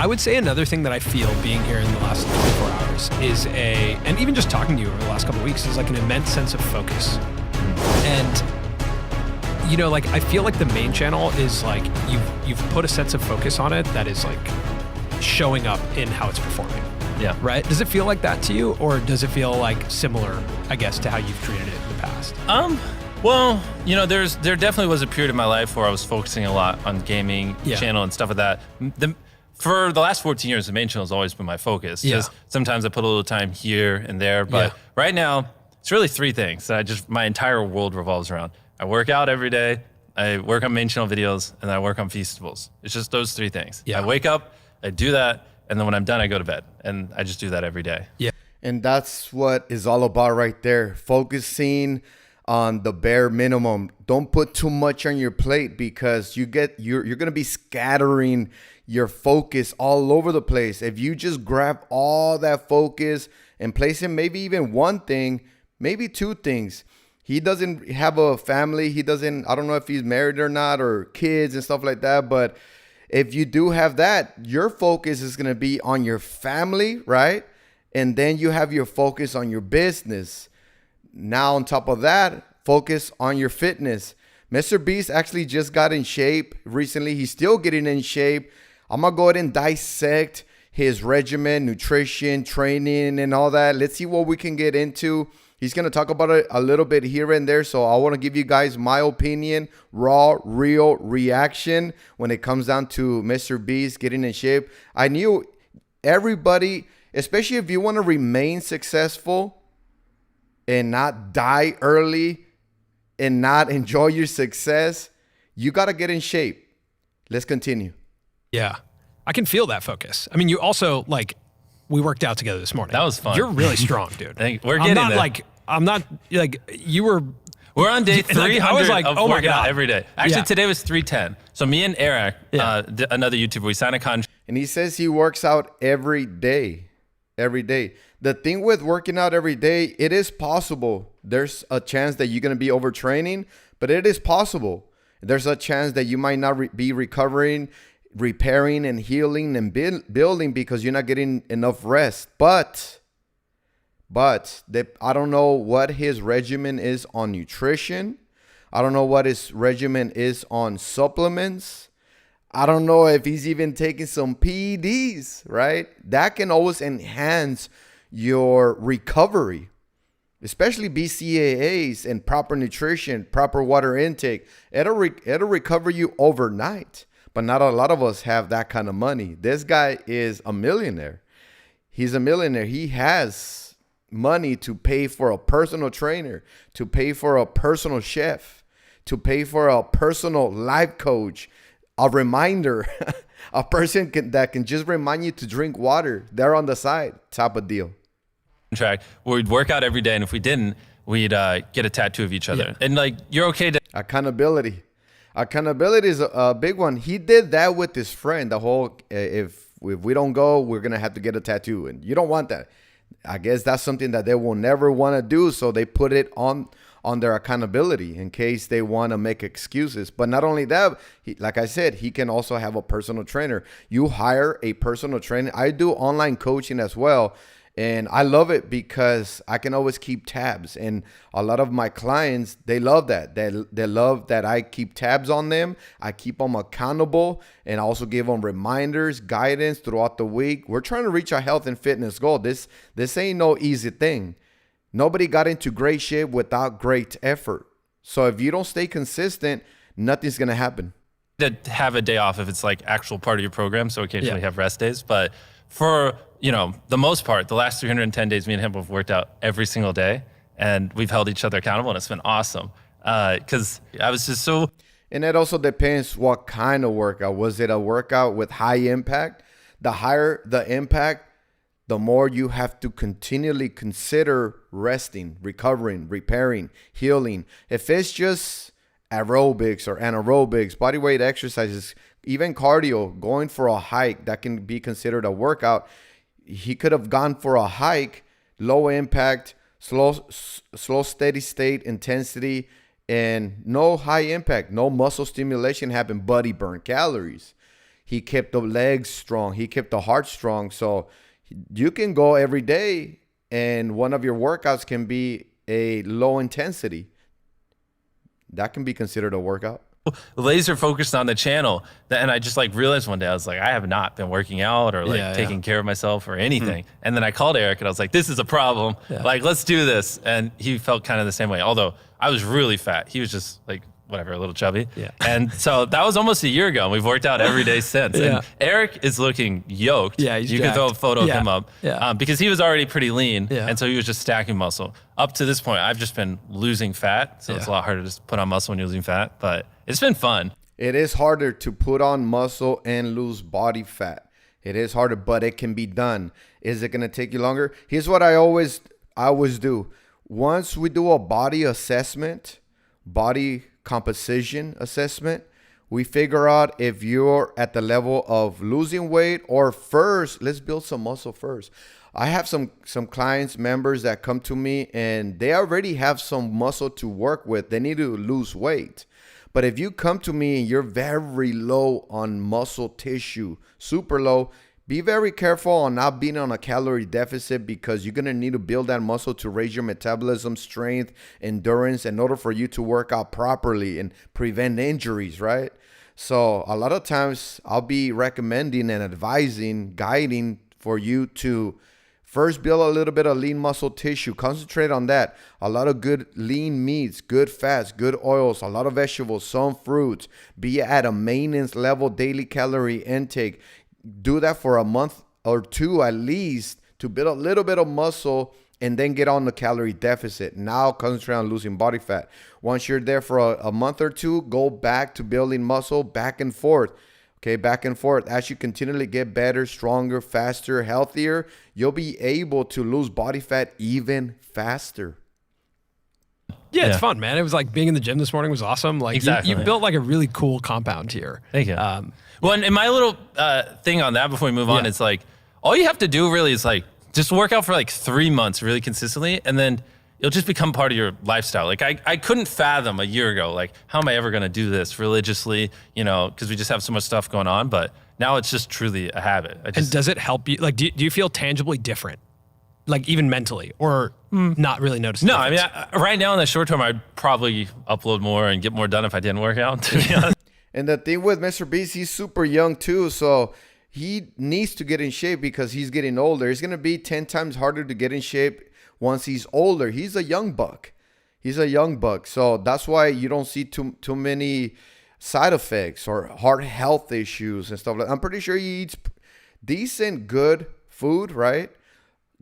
I would say another thing that I feel being here in the last 24 hours is and even just talking to you over the last couple of weeks, is like an immense sense of focus. And you know, like I feel like the main channel is like you've put a sense of focus on it that is like showing up in how it's performing. Yeah. Right? Does it feel like that to you, or does it feel like similar, I guess, to how you've treated it in the past? Well, you know, there definitely was a period in my life where I was focusing a lot on gaming channel and stuff like that. For the last 14 years, the main channel has always been my focus. Just sometimes I put a little time here and there, but right now it's really three things that my entire world revolves around. I work out every day, I work on main channel videos, and I work on Feastables. It's just those three things. I wake up, I do that, and then when I'm done, I go to bed. And I just do that every day. Yeah. And that's what it's all about right there. Focusing on the bare minimum. Don't put too much on your plate, because you're going to be scattering your focus all over the place. If you just grab all that focus and place it maybe even one thing, maybe two things. He doesn't have a family. I don't know if he's married or not, or kids and stuff like that. But if you do have that, your focus is going to be on your family, right? And then you have your focus on your business. Now, on top of that, focus on your fitness. MrBeast actually just got in shape recently. He's still getting in shape. I'm going to go ahead and dissect his regimen, nutrition, training, and all that. Let's see what we can get into. He's going to talk about it a little bit here and there. So I want to give you guys my opinion, raw, real reaction when it comes down to MrBeast getting in shape. I knew everybody, especially if you want to remain successful and not die early and not enjoy your success, you got to get in shape. Let's continue. Yeah. I can feel that focus. I mean, you also, like, we worked out together this morning. That was fun. You're really strong, dude. We're getting there. I'm not like you were. We're on day 300 I was like, of oh my working out God. every day. Actually, today was 310. So me and Eric, another YouTuber, we signed a contract. And he says he works out every day. Every day. The thing with working out every day, it is possible. There's a chance that you're going to be overtraining, but it is possible. There's a chance that you might not be recovering, repairing, and healing and building because you're not getting enough rest. But I don't know what his regimen is on nutrition. I don't know what his regimen is on supplements. I don't know if he's even taking some PEDs, right? That can always enhance your recovery, especially BCAAs and proper nutrition, proper water intake. It'll recover you overnight. But not a lot of us have that kind of money. This guy is a millionaire. He's a millionaire. He has money to pay for a personal trainer, to pay for a personal chef, to pay for a personal life coach, a reminder, a person that can just remind you to drink water. They're on the side, type of deal. Track where we'd work out every day, and if we didn't, we'd get a tattoo of each other. And like, you're okay to accountability is a big one. He did that with his friend. The whole if we don't go, we're gonna have to get a tattoo, and you don't want that. I guess that's something that they will never want to do, so they put it on their accountability in case they want to make excuses. But not only that, like I said, he can also have a personal trainer. You hire a personal trainer. I do online coaching as well. And I love it because I can always keep tabs. And a lot of my clients, they love that. They love that I keep tabs on them. I keep them accountable, and I also give them reminders, guidance throughout the week. We're trying to reach our health and fitness goal. This ain't no easy thing. Nobody got into great shape without great effort. So if you don't stay consistent, nothing's going to happen. To have a day off if it's like actual part of your program. So occasionally have rest days. But for, the most part, the last 310 days, me and him have worked out every single day, and we've held each other accountable, and it's been awesome. Because I was just so... And it also depends what kind of workout. Was it a workout with high impact? The higher the impact, the more you have to continually consider resting, recovering, repairing, healing. If it's just aerobics or anaerobics, bodyweight exercises, even cardio, going for a hike, that can be considered a workout. He could have gone for a hike, low impact, slow, steady state intensity, and no high impact, no muscle stimulation happened, but he burned calories. He kept the legs strong. He kept the heart strong. So you can go every day, and one of your workouts can be a low intensity. That can be considered a workout. Laser focused on the channel, and I just like realized one day, I was like, I have not been working out or like taking care of myself or anything. And then I called Eric and I was like, this is a problem. Like, let's do this. And he felt kind of the same way. Although I was really fat. He was just like, whatever, a little chubby. And so that was almost a year ago, and we've worked out every day since. And Eric is looking yoked. Yeah, he's You jacked. can throw a photo of him up. Because he was already pretty lean, Yeah. and so he was just stacking muscle. Up to this point, I've just been losing fat, so it's a lot harder to just put on muscle when you're losing fat, but it's been fun. It is harder to put on muscle and lose body fat. It is harder, but it can be done. Is it going to take you longer? Here's what I always do. Once we do a body assessment, body composition assessment, we figure out if you're at the level of losing weight, or first, let's build some muscle first. I have some clients, members that come to me and they already have some muscle to work with. They need to lose weight. But if you come to me and you're very low on muscle tissue, super low, be very careful on not being on a calorie deficit, because you're going to need to build that muscle to raise your metabolism, strength, endurance in order for you to work out properly and prevent injuries, right? So a lot of times I'll be recommending and advising, guiding for you to first build a little bit of lean muscle tissue. Concentrate on that. A lot of good lean meats, good fats, good oils, a lot of vegetables, some fruits. Be at a maintenance level daily calorie intake. Do that for a month or two at least to build a little bit of muscle, and then get on the calorie deficit. Now concentrate on losing body fat. Once you're there for a month or two, go back to building muscle, back and forth. Okay, back and forth. As you continually get better, stronger, faster, healthier, you'll be able to lose body fat even faster. Yeah, it's fun, man. It was like being in the gym this morning was awesome. Like you built like a really cool compound here. Thank you. Well, and my little thing on that before we move on, it's like, all you have to do really is like, just work out for like 3 months really consistently, and then it'll just become part of your lifestyle. Like I couldn't fathom a year ago, like, how am I ever going to do this religiously, you know, because we just have so much stuff going on. But now it's just truly a habit. And does it help you? Like, do you feel tangibly different? Like even mentally, or not really noticing? No, I mean, right now in the short term, I'd probably upload more and get more done if I didn't work out, to be honest. And the thing with MrBeast, he's super young too. So he needs to get in shape because he's getting older. It's going to be 10 times harder to get in shape once he's older. He's a young buck. He's a young buck. So that's why you don't see too many side effects or heart health issues and stuff like that. I'm pretty sure he eats decent, good food, right?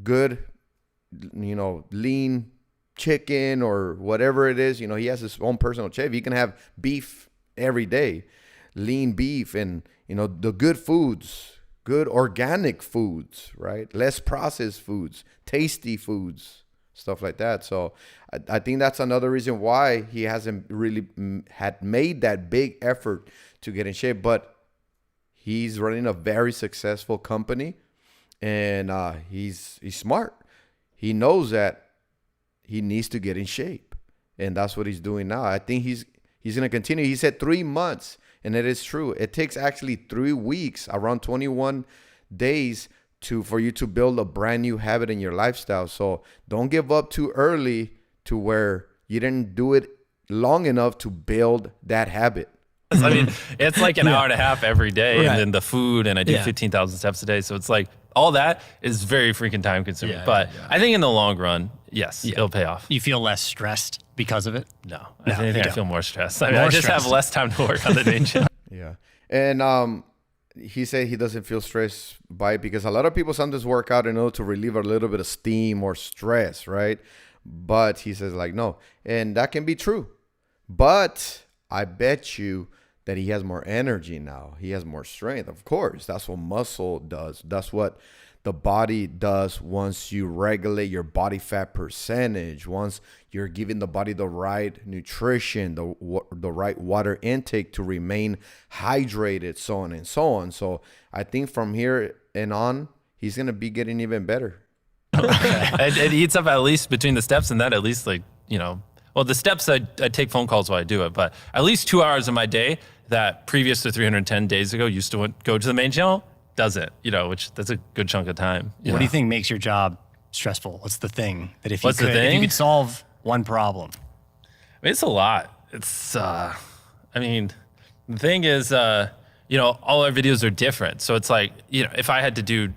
Good, you know, lean chicken or whatever it is. You know, he has his own personal chef. He can have beef every day, lean beef, and, you know, the good foods, good organic foods, right? Less processed foods, tasty foods, stuff like that. So I think that's another reason why he hasn't really had made that big effort to get in shape. But he's running a very successful company, and he's smart. He knows that he needs to get in shape, and that's what he's doing now. I think he's going to continue. He said 3 months, and it is true. It takes actually 3 weeks, around 21 days for you to build a brand new habit in your lifestyle. So don't give up too early to where you didn't do it long enough to build that habit. I mean, it's like an hour and a half every day, and then the food, and I do 15,000 steps a day. So it's like all that is very freaking time consuming. But I think in the long run, yes, it'll pay off. You feel less stressed because of it? No, if anything, I feel more stressed. I mean, I just have less time to work on the day job. Yeah. And he said he doesn't feel stressed by it because a lot of people sometimes work out in order to relieve a little bit of steam or stress, right? But he says, like, no. And that can be true. But I bet you that he has more energy now. He has more strength. Of course, that's what muscle does. That's what the body does once you regulate your body fat percentage, once you're giving the body the right nutrition, the right water intake to remain hydrated, so on and so on. So I think from here and on, he's going to be getting even better. It eats up at least between the steps and that, at least, like, you know, well, the steps, I take phone calls while I do it, but at least 2 hours of my day, that previous to 310 days ago used to go to the main channel doesn't, you know, which that's a good chunk of time. What do you think makes your job stressful? What's the thing that if you thing? could solve one problem? I mean, it's a lot. It's, I mean, the thing is, you know, all our videos are different. So it's like, you know, if I had to do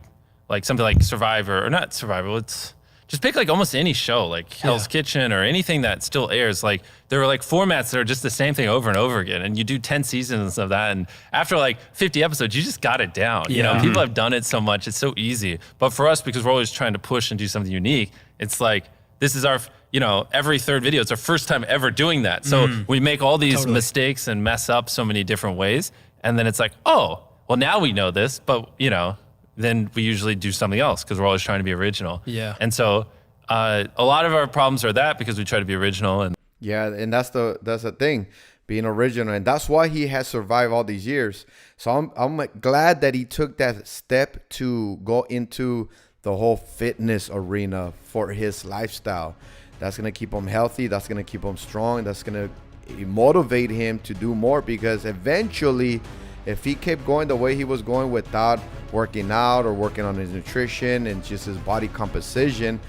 like something like Survivor, or not Survivor, let's just pick like almost any show, like Hell's Kitchen or anything that still airs. Like there are like formats that are just the same thing over and over again. And you do 10 seasons of that. And after like 50 episodes, you just got it down. You know, people have done it so much. It's so easy. But for us, because we're always trying to push and do something unique, it's like, this is our, you know, every third video, it's our first time ever doing that. So we make all these mistakes and mess up so many different ways. And then it's like, oh, well, now we know this, but, you know, then we usually do something else because we're always trying to be original. Yeah. And so a lot of our problems are that because we try to be original. And yeah, and that's the thing, being original. And that's why he has survived all these years. So I'm glad that he took that step to go into the whole fitness arena for his lifestyle. That's going to keep him healthy. That's going to keep him strong. That's going to motivate him to do more, because eventually, if he kept going the way he was going without working out or working on his nutrition and just his body composition,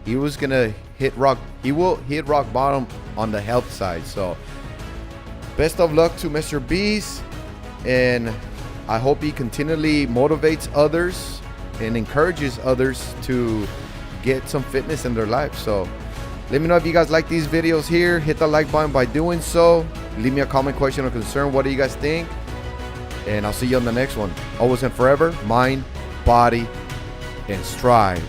he was gonna he will hit rock bottom on the health side. So best of luck to MrBeast, and I hope he continually motivates others and encourages others to get some fitness in their life. So let me know if you guys like these videos here. Hit the like button by doing so. Leave me a comment, question, or concern. What do you guys think? And I'll see you on the next one. Always and forever, mind, body, and strive.